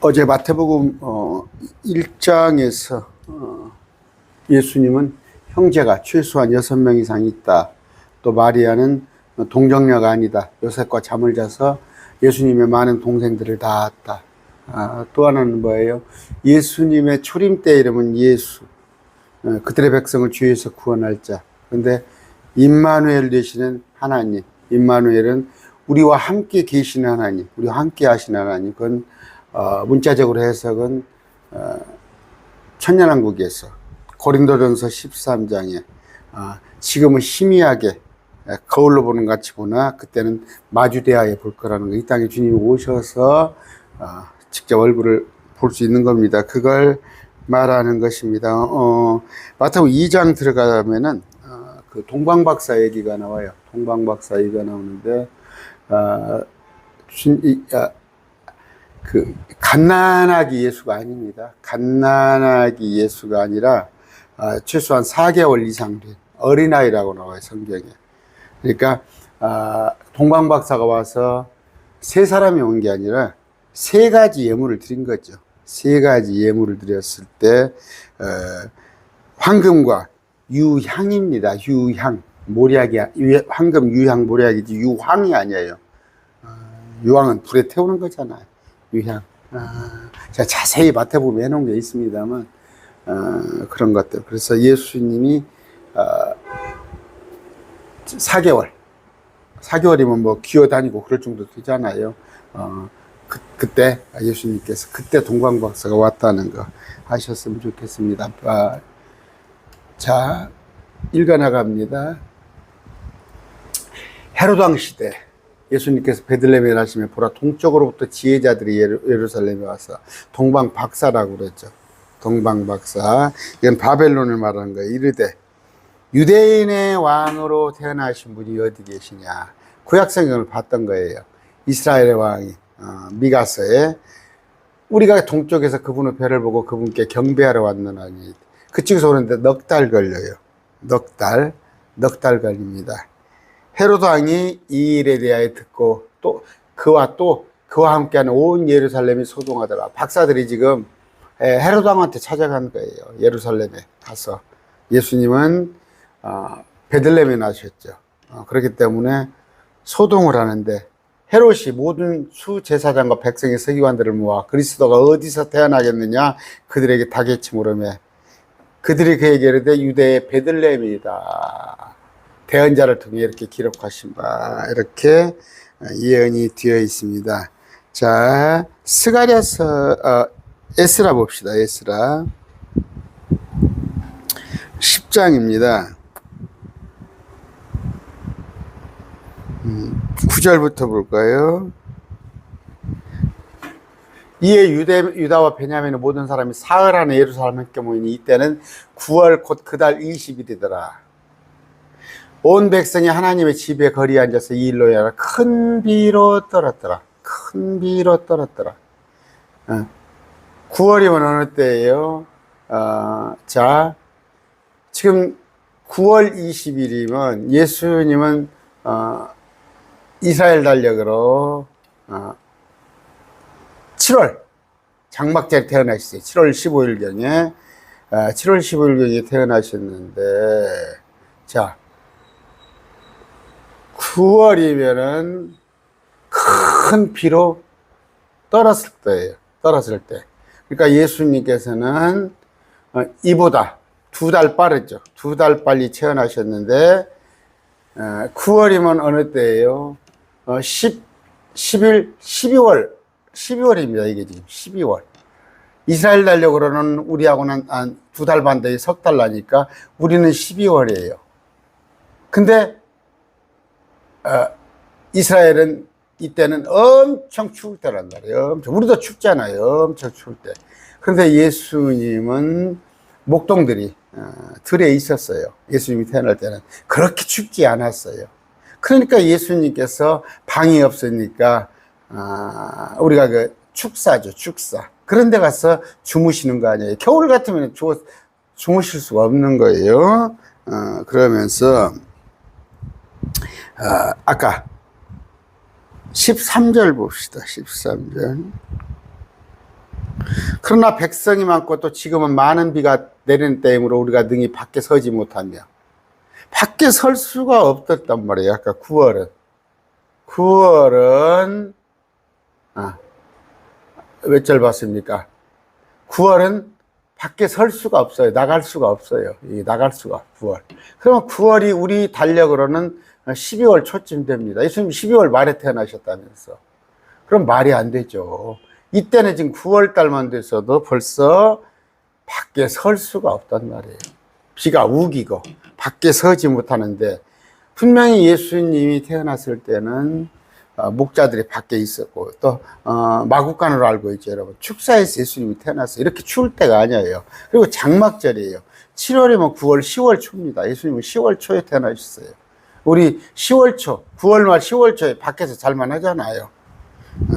어제 마태복음 1장에서 예수님은 형제가 최소한 6명 이상 있다. 또 마리아는 동정녀가 아니다. 요셉과 잠을 자서 예수님의 많은 동생들을 낳았다. 또 하나는 뭐예요? 예수님의 초림 때 이름은 예수. 그들의 백성을 죄에서 구원할 자. 그런데 임마누엘 되시는 하나님. 임마누엘은 우리와 함께 계시는 하나님, 우리와 함께 하시는 하나님. 그건 문자적으로 해석은 천년왕국에서 고린도전서 13장에 지금은 희미하게 거울로 보는 것 같이 보나 그때는 마주대하여 볼 거라는 거. 이 땅에 주님이 오셔서 직접 얼굴을 볼 수 있는 겁니다. 그걸 말하는 것입니다. 마태복음 2장 들어가면은 그 동방박사 얘기가 나와요. 동방박사 얘기가 나오는데 그 갓난아기 예수가 아닙니다. 갓난아기 예수가 아니라 최소한 4개월 이상 된 어린아이라고 나와요, 성경에. 그러니까 동방박사가 와서 세 사람이 온 게 아니라 세 가지 예물을 드린 거죠. 세 가지 예물을 드렸을 때 황금과 유향입니다. 유향, 모략이, 황금, 유향, 모략이지 유황이 아니에요. 유황은 불에 태우는 거잖아요. 유향. 제가 자세히 마태복음에 해놓은 게 있습니다만 그런 것들. 그래서 예수님이 4개월이면 뭐 기어다니고 그럴 정도 되잖아요. 그때 예수님께서 그때 동방박사가 왔다는 거 하셨으면 좋겠습니다. 자, 읽어나갑니다. 헤롯 왕 시대 예수님께서 베들레헴에 나시면 보라 동쪽으로부터 지혜자들이 예루살렘에 와서 동방박사라고 그랬죠. 동방박사. 이건 바벨론을 말하는 거예요. 이르되 유대인의 왕으로 태어나신 분이 어디 계시냐. 구약성경을 봤던 거예요. 이스라엘의 왕이 미가서에 우리가 동쪽에서 그분의 별을 보고 그분께 경배하러 왔느니 그쪽에서 오는데 넉 달 걸려요. 넉 달 걸립니다. 헤롯 왕이 이 일에 대하여 듣고 또 그와 함께하는 온 예루살렘이 소동하더라. 박사들이 지금 헤롯 왕한테 찾아간 거예요. 예루살렘에 가서. 예수님은 베들레헴에 나셨죠. 그렇기 때문에 소동을 하는데 헤롯이 모든 수제사장과 백성의 서기관들을 모아 그리스도가 어디서 태어나겠느냐 그들에게 다개치 물으매 그들이 그에게 이르되 유대의 베들레헴이다. 대언자를 통해 이렇게 기록하신 바 이렇게 예언이 되어 있습니다. 자, 스가랴서 에스라 봅시다. 에스라 10장입니다. 9절부터 볼까요? 이에 유다와 베냐민의 모든 사람이 사흘 안에 예루살렘에 함께 모이니 이때는 9월 곧 그달 20일이더라. 온 백성이 하나님의 집에 거리에 앉아서 이 일로 인하여 큰 비로 떨었더라. 큰 비로 떨었더라. 9월이면 어느 때예요? 자, 지금 9월 20일이면 예수님은 이스라엘 달력으로 7월 장막절에 태어나셨어요. 7월 15일경에 7월 15일경에 태어나셨는데 자 9월이면은 큰 비로 떨었을 때예요. 떨었을 때. 그러니까 예수님께서는 이보다 2달 빠르죠. 2달 빨리 태어나셨는데 9월이면 어느 때예요? 12월입니다. 이게 지금 12월. 이스라엘 달력으로는 우리하고는 한 2달 반 돼, 석 달 나니까 우리는 12월이에요. 근데 이스라엘은 이때는 엄청 추울 때란 말이에요. 우리도 춥잖아요. 엄청 추울 때. 그런데 예수님은 목동들이 들에 있었어요. 예수님이 태어날 때는 그렇게 춥지 않았어요. 그러니까 예수님께서 방이 없으니까 우리가 그 축사죠. 축사. 그런 데 가서 주무시는 거 아니에요. 겨울 같으면 주무실 수가 없는 거예요. 그러면서 아까 13절 봅시다. 13절. 그러나 백성이 많고 또 지금은 많은 비가 내리는 때이므로 우리가 능히 밖에 서지 못하며 밖에 설 수가 없었단 말이에요. 아까 9월은 몇 절 봤습니까? 9월은 밖에 설 수가 없어요. 나갈 수가 없어요. 나갈 수가 9월. 그러면 9월이 우리 달력으로는 12월 초쯤 됩니다. 예수님 12월 말에 태어나셨다면서. 그럼 말이 안 되죠. 이때는 지금 9월 달만 돼서도 벌써 밖에 설 수가 없단 말이에요. 비가 우기고 밖에 서지 못하는데, 분명히 예수님이 태어났을 때는 목자들이 밖에 있었고 또 마구간으로 알고 있죠. 여러분, 축사에서 예수님이 태어났어요. 이렇게 추울 때가 아니에요. 그리고 장막절이에요. 7월이면 9월 10월 초입니다. 예수님은 10월 초에 태어나셨어요. 우리 10월 초, 9월 말 10월 초에 밖에서 잘만 하잖아요.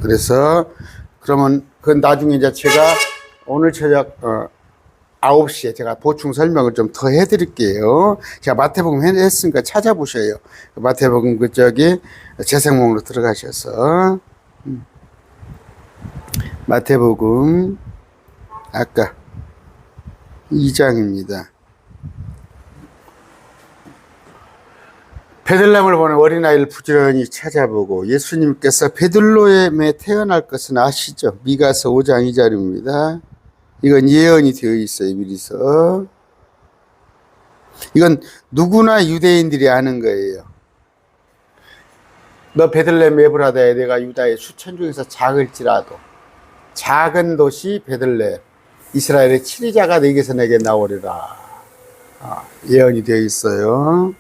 그래서 그러면 그 나중에 이제 제가 오늘 저녁 9시에 제가 보충 설명을 좀 더 해드릴게요. 제가 마태복음 했으니까 찾아보셔요. 마태복음 재생목으로 들어가셔서 마태복음 아까 2장입니다. 베들레헴을 보는 어린아이를 부지런히 찾아보고 예수님께서 베들레헴에 태어날 것은 아시죠? 미가서 5장 2절입니다. 이건 예언이 되어 있어요, 미리서. 이건 누구나 유대인들이 아는 거예요. 너 베들레헴 에브라다에 내가 유다의 수천 중에서 작을지라도 작은 도시 베들레헴 이스라엘의 치리자가 너에게서 내게 나오리라. 예언이 되어 있어요.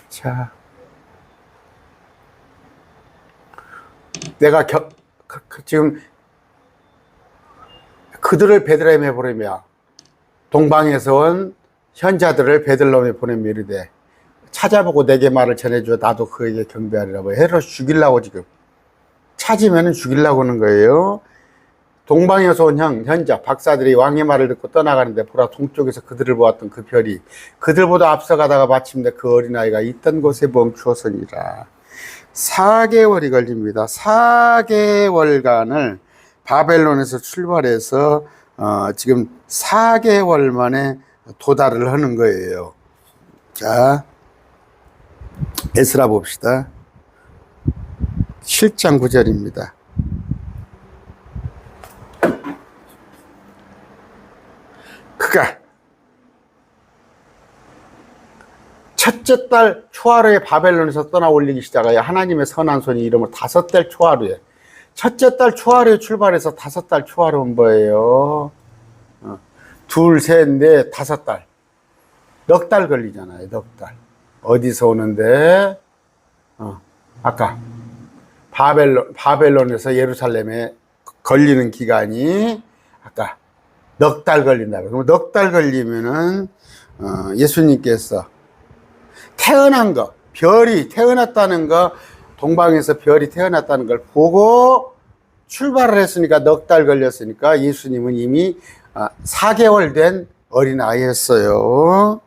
자, 내가 지금 그들을 베들레헴에 보내며 동방에서 온 현자들을 베들레헴에 보내며 이르되 찾아보고 내게 말을 전해줘 나도 그에게 경배하리라. 헤롯 죽이려고 지금 찾으면 죽이려고 하는 거예요. 동방에서 온 현자 박사들이 왕의 말을 듣고 떠나가는데 보라 동쪽에서 그들을 보았던 그 별이 그들보다 앞서가다가 마침내 그 어린아이가 있던 곳에 멈추었으니라. 4개월이 걸립니다. 4개월간을 바벨론에서 출발해서 지금 4개월 만에 도달을 하는 거예요. 자, 에스라 봅시다. 7장 9절입니다. 그가 첫째 달 초하루에 바벨론에서 떠나 올리기 시작하여 하나님의 선한 손이 이름을 5달 초하루에 첫째 달 초하루에 출발해서 5달 초하루 온 거예요. 둘, 셋, 넷, 5달. 넉 달 걸리잖아요. 넉 달. 어디서 오는데? 아까 바벨론에서 예루살렘에 걸리는 기간이 아까 넉 달 걸린다. 그럼 넉 달 걸리면은 예수님께서 태어난 거, 별이 태어났다는 거, 동방에서 별이 태어났다는 걸 보고 출발을 했으니까 넉 달 걸렸으니까 예수님은 이미 4개월 된 어린아이였어요.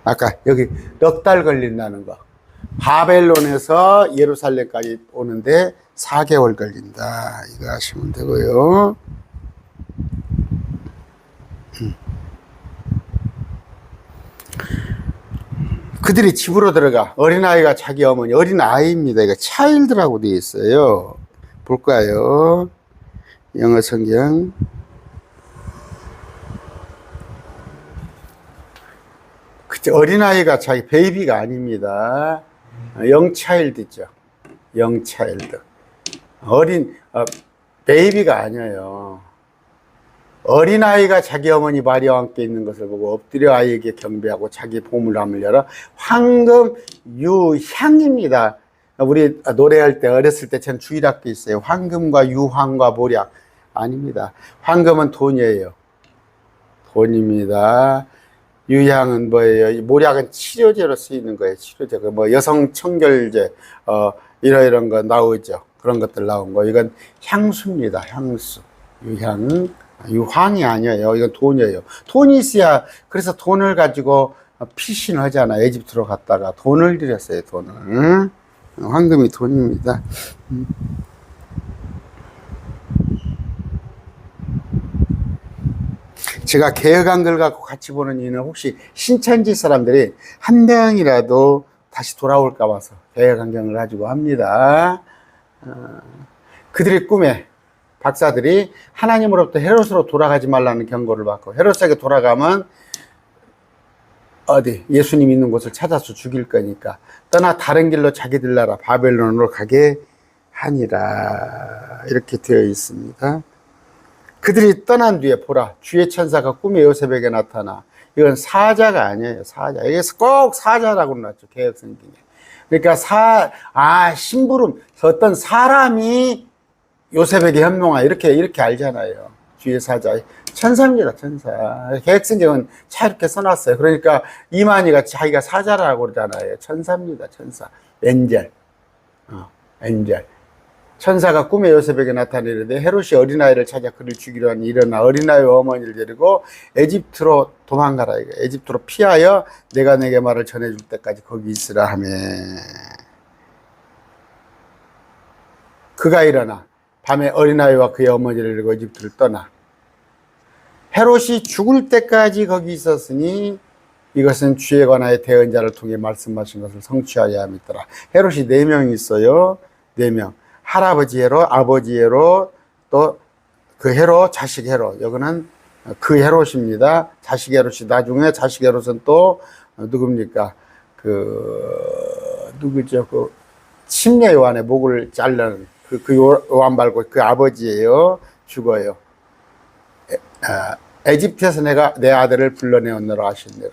아까 여기 넉 달 걸린다는 거. 바벨론에서 예루살렘까지 오는데 4개월 걸린다. 이거 아시면 되고요. 그들이 집으로 들어가. 어린아이가 자기 어머니, 어린아이입니다. 이거 차일드라고 되어 있어요. 볼까요? 영어 성경. 그때 어린아이가 자기 베이비가 아닙니다. 영차일드죠. 영차일드. 베이비가 아니에요. 어린아이가 자기 어머니 마리아와 함께 있는 것을 보고 엎드려 아이에게 경배하고 자기 보물함을 열어 황금 유향입니다. 우리 노래할 때 어렸을 때 전 주일학교 있어요. 황금과 유황과 모략 아닙니다. 황금은 돈이에요. 돈입니다. 유향은 뭐예요? 모략은 치료제로 쓰이는 거예요. 치료제. 뭐 여성 청결제 이런 거 나오죠. 그런 것들 나온 거. 이건 향수입니다. 향수. 유향. 유황이 아니에요. 이건 돈이에요. 돈이 있어야, 그래서 돈을 가지고 피신하잖아. 에집트로 갔다가 돈을 들였어요. 돈을. 황금이 돈입니다. 제가 개혁 한글 갖고 같이 보는 이유는 혹시 신천지 사람들이 한 명이라도 다시 돌아올까 봐서 개혁 환경을 가지고 합니다. 그들의 꿈에 박사들이 하나님으로부터 헤롯으로 돌아가지 말라는 경고를 받고 헤롯에게 돌아가면 어디 예수님 있는 곳을 찾아서 죽일 거니까 떠나 다른 길로 자기들 나라 바벨론으로 가게 하니라 이렇게 되어 있습니다. 그들이 떠난 뒤에 보라 주의 천사가 꿈에 요셉에게 나타나. 이건 사자가 아니에요. 사자. 여기서 꼭 사자라고 나왔죠. 개혁성경에. 그러니까 심부름 어떤 사람이 요셉에게 현몽하 이렇게 알잖아요. 주의 사자. 천사입니다. 천사. 개혁성경은 차 이렇게 써놨어요. 그러니까 이만희가 자기가 사자라고 그러잖아요. 천사입니다. 천사. 엔젤. 엔젤. 천사가 꿈에 요셉에게 나타내는데 헤롯이 어린아이를 찾아 그를 죽이려 하니 일어나 어린아이와 어머니를 데리고 에집트로 도망가라. 에집트로 피하여 내가 내게 말을 전해줄 때까지 거기 있으라 하며 그가 일어나 밤에 어린아이와 그의 어머니를 데리고 에집트를 떠나 헤롯이 죽을 때까지 거기 있었으니 이것은 주에 관하여 대언자를 통해 말씀하신 것을 성취하려 함이더라. 헤롯이 4명이 있어요. 4명. 할아버지 헤롯, 아버지 헤롯, 또 그 헤롯, 자식 헤롯. 여기는 그 헤롯입니다. 자식 헤롯이 나중에 자식 헤롯은 또 누굽니까? 누구죠? 침례 요한의 목을 자르는 그 요한 말고 그 아버지예요. 죽어요. 에집트에서 내가 내 아들을 불러내었노라 하시니라.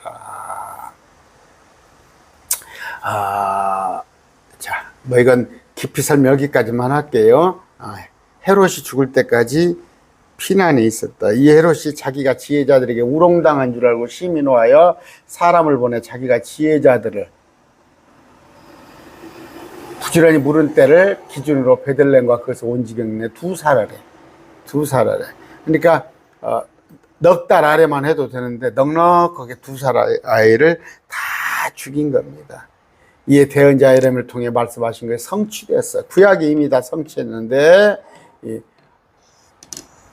자, 뭐 이건 깊이 설명 여기까지만 할게요. 헤롯이 죽을 때까지 피난에 있었다. 이 헤롯이 자기가 지혜자들에게 우롱당한 줄 알고 심히 노하여 사람을 보내 자기가 지혜자들을 부지런히 물은 때를 기준으로 베들레헴과 그것을 온 지경 내 2살아래. 2살아래. 그러니까 넉 달 아래만 해도 되는데 넉넉하게 2살 아이를 다 죽인 겁니다. 이에 대언자 에렘을 통해 말씀하신 것이 성취됐어요. 구약이 이미 다 성취했는데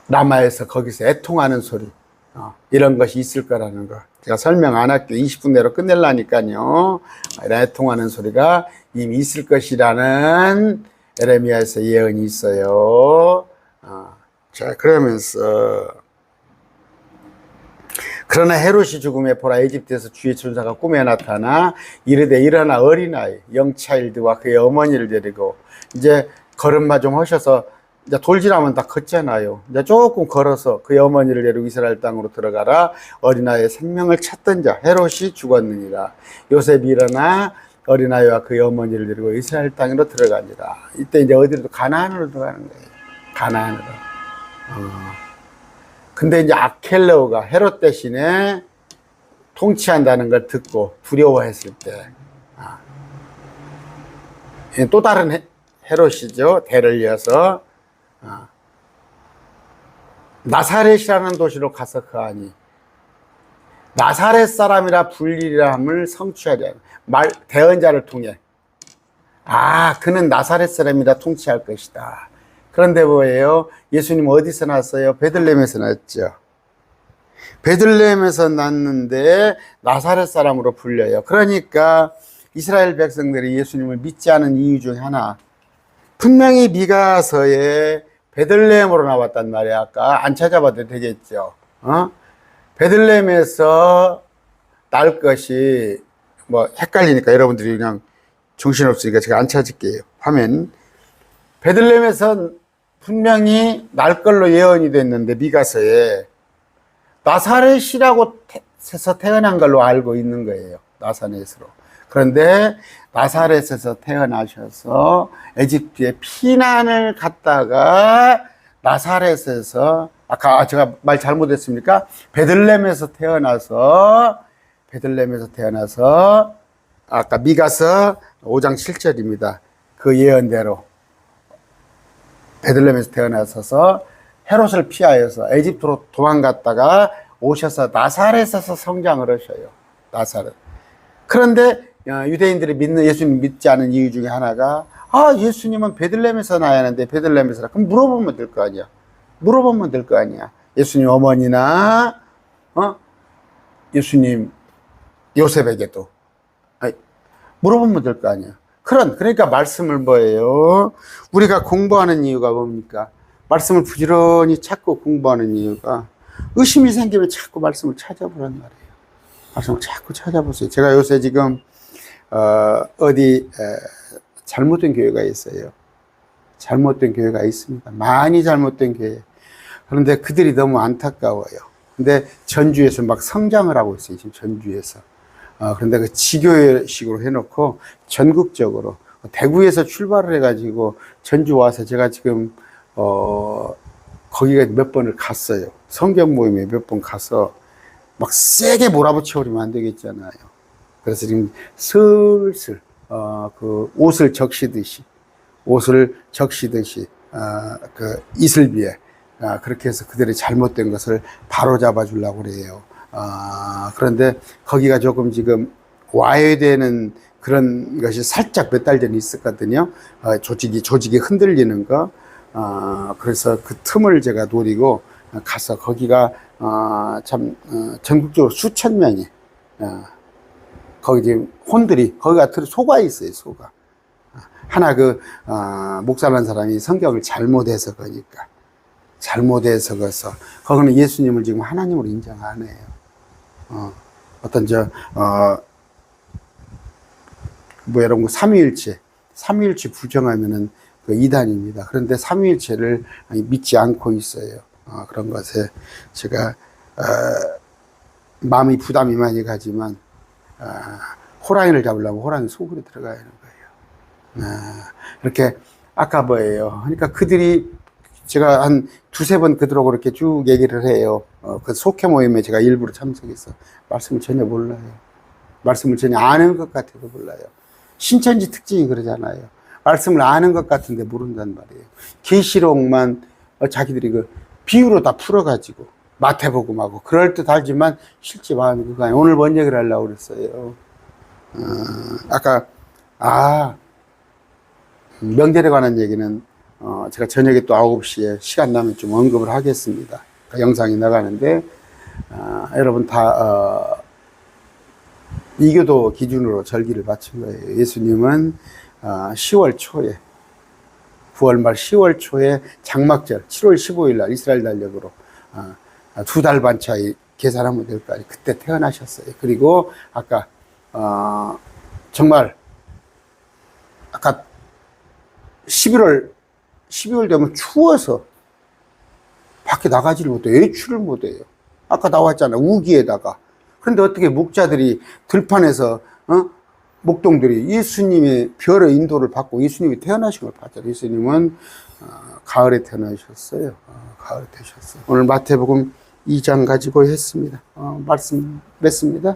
라마에서 거기서 애통하는 소리 이런 것이 있을 거라는 거 제가 설명 안 할게요. 20분 내로 끝내려니까요. 이런 애통하는 소리가 이미 있을 것이라는 에레미야에서 예언이 있어요. 자, 그러면서 그러나 헤롯이 죽음에 보라 에집트에서 주의 천사가 꿈에 나타나 이르되 일어나 어린아이 영차일드와 그의 어머니를 데리고 이제 걸음마 좀 하셔서 이제 돌지나면 다 컸잖아요. 이제 조금 걸어서 그의 어머니를 데리고 이스라엘 땅으로 들어가라. 어린아이의 생명을 찾던 자 헤롯이 죽었느니라. 요셉이 일어나 어린아이와 그의 어머니를 데리고 이스라엘 땅으로 들어가니라. 이때 이제 어디로 가나안으로 들어가는 거예요. 가나안으로. 근데 이제 아켈레오가 헤롯 대신에 통치한다는 걸 듣고 두려워했을 때, 또 다른 헤롯이죠. 대를 이어서, 나사렛이라는 도시로 가서 그하니, 나사렛 사람이라 불리함을 성취하려, 대언자를 통해, 그는 나사렛 사람이라 통치할 것이다. 그런데 뭐예요? 예수님 어디서 났어요? 베들레헴에서 났죠. 베들레헴에서 났는데 나사렛 사람으로 불려요. 그러니까 이스라엘 백성들이 예수님을 믿지 않은 이유 중에 하나, 분명히 미가서에 베들레헴으로 나왔단 말이야. 아까 안 찾아봐도 되겠죠. 베들레헴에서 날 것이 뭐 헷갈리니까 여러분들이 그냥 정신없으니까 제가 안 찾을게요. 화면. 베들레헴에서 분명히 날 걸로 예언이 됐는데 미가서에 나사렛이라고 해서 태어난 걸로 알고 있는 거예요. 나사렛으로. 그런데 나사렛에서 태어나셔서 에집트에 피난을 갔다가 나사렛에서 아까 제가 말 잘못했습니까? 베들레헴에서 태어나서 아까 미가서 5장 7절입니다. 그 예언대로 베들레헴에서 태어나셔서 헤롯을 피하여서 에집트로 도망갔다가 오셔서 나사렛에서 성장을 하셔요. 나사렛. 그런데 유대인들이 예수님 믿지 않은 이유 중에 하나가 예수님은 베들레헴에서 나야 하는데 베들레헴에서 그럼 물어보면 될 거 아니야. 물어보면 될 거 아니야. 예수님 어머니나 예수님 요셉에게도 물어보면 될 거 아니야. 그러니까 말씀을 뭐예요? 우리가 공부하는 이유가 뭡니까? 말씀을 부지런히 찾고 공부하는 이유가 의심이 생기면 자꾸 말씀을 찾아보란 말이에요. 말씀을 자꾸 찾아보세요. 제가 요새 지금 어디 잘못된 교회가 있어요. 잘못된 교회가 있습니다. 많이 잘못된 교회. 그런데 그들이 너무 안타까워요. 근데 전주에서 막 성장을 하고 있어요. 지금 전주에서. 그런데 그 지교회식으로 해놓고 전국적으로 대구에서 출발을 해가지고 전주 와서 제가 지금 거기가 몇 번을 갔어요. 성경 모임에 몇 번 가서 막 세게 몰아붙여 버리면 안 되겠잖아요. 그래서 지금 슬슬 그 옷을 적시듯이 그 이슬비에 그렇게 해서 그들의 잘못된 것을 바로 잡아 주려고 그래요. 그런데 거기가 조금 지금 와해되는 그런 것이 살짝 몇 달 전에 있었거든요. 조직이 흔들리는 거. 그래서 그 틈을 제가 노리고 가서 거기가 참 전국적으로 수천 명이 거기 지금 혼들이 거기가 속아 있어요. 속아. 하나 목사라는 사람이 성경을 잘못 해석하니까 잘못해서 거기는 예수님을 지금 하나님으로 인정 안 해요. 이런 거 삼위일체 부정하면은 그 이단입니다. 그런데 삼위일체를 믿지 않고 있어요. 그런 것에 제가 마음이 부담이 많이 가지만 호랑이를 잡으려면 호랑이 속으로 들어가야 하는 거예요. 이렇게 아까 뭐예요. 그러니까 그들이 제가 한 두세 번 그들하고 그렇게 쭉 얘기를 해요. 그 속회 모임에 제가 일부러 참석해서 말씀을 전혀 몰라요. 말씀을 전혀 아는 것 같아도 몰라요. 신천지 특징이 그러잖아요. 말씀을 아는 것 같은데 모른단 말이에요. 계시록만 자기들이 그 비유로 다 풀어가지고 마태복음하고 그럴 듯 하지만 실제 마음이 그거 아니에요. 오늘 뭔 얘기를 하려고 그랬어요. 아까 명절에 관한 얘기는 제가 저녁에 또 9시에 시간 나면 좀 언급을 하겠습니다. 그 영상이 나가는데 여러분 다 이교도 기준으로 절기를 마친 거예요. 예수님은 10월 초에 9월 말 10월 초에 장막절 7월 15일 날 이스라엘 달력으로 2달 반 차이 계산하면 될 거 아니에요. 그때 태어나셨어요. 그리고 아까 정말 아까 12월 되면 추워서 밖에 나가지를 못해요. 외출을 못해요. 아까 나왔잖아. 우기에다가. 그런데 어떻게 목자들이 들판에서 목동들이 예수님의 별의 인도를 받고 예수님이 태어나신 걸 봤잖아요. 예수님은 가을에 태어나셨어요. 가을에 태어나셨어요. 오늘 마태복음 2장 가지고 했습니다. 말씀 맺습니다.